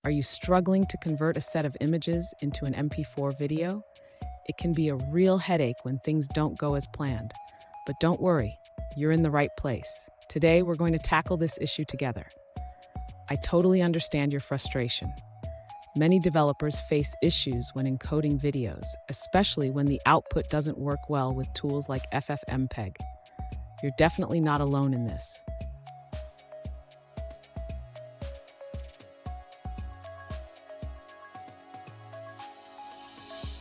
Are you struggling to convert a set of images into an MP4 video? It can be a real headache when things don't go as planned. But don't worry, you're in the right place. Today, we're going to tackle this issue together. I totally understand your frustration. Many developers face issues when encoding videos, especially when the output doesn't work well with tools like FFmpeg. You're definitely not alone in this.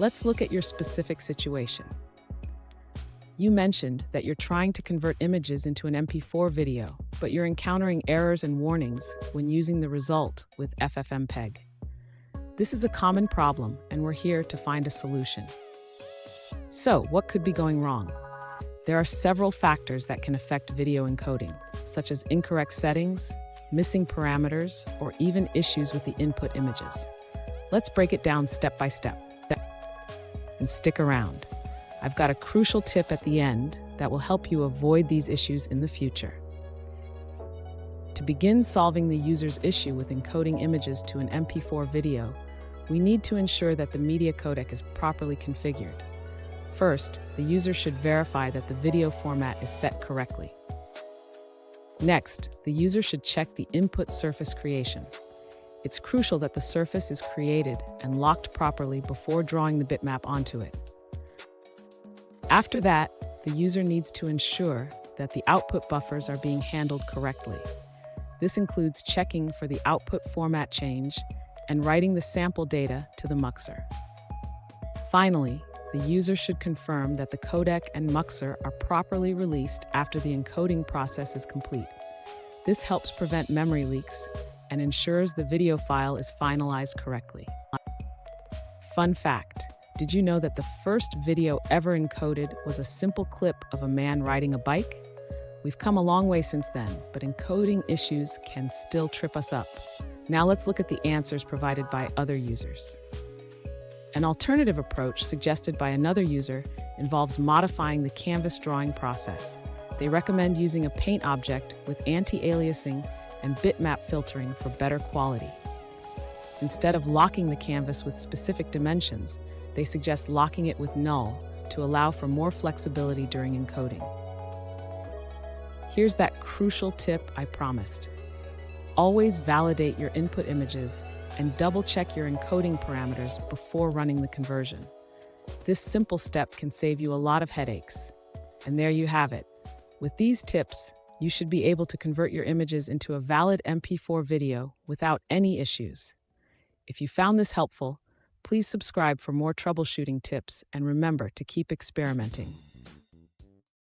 Let's look at your specific situation. You mentioned that you're trying to convert images into an MP4 video, but you're encountering errors and warnings when using the result with FFmpeg. This is a common problem, and we're here to find a solution. So, what could be going wrong? There are several factors that can affect video encoding, such as incorrect settings, missing parameters, or even issues with the input images. Let's break it down step by step. And stick around. I've got a crucial tip at the end that will help you avoid these issues in the future. To begin solving the user's issue with encoding images to an MP4 video, we need to ensure that the MediaCodec is properly configured. First, the user should verify that the video format is set correctly. Next, the user should check the input surface creation. It's crucial that the surface is created and locked properly before drawing the bitmap onto it. After that, the user needs to ensure that the output buffers are being handled correctly. This includes checking for the output format change and writing the sample data to the muxer. Finally, the user should confirm that the codec and muxer are properly released after the encoding process is complete. This helps prevent memory leaks and ensures the video file is finalized correctly. Fun fact, did you know that the first video ever encoded was a simple clip of a man riding a bike? We've come a long way since then, but encoding issues can still trip us up. Now let's look at the answers provided by other users. An alternative approach suggested by another user involves modifying the canvas drawing process. They recommend using a paint object with anti-aliasing and bitmap filtering for better quality. Instead of locking the canvas with specific dimensions, they suggest locking it with null to allow for more flexibility during encoding. Here's that crucial tip I promised. Always validate your input images and double-check your encoding parameters before running the conversion. This simple step can save you a lot of headaches. And there you have it. With these tips, you should be able to convert your images into a valid MP4 video without any issues. If you found this helpful, please subscribe for more troubleshooting tips and remember to keep experimenting.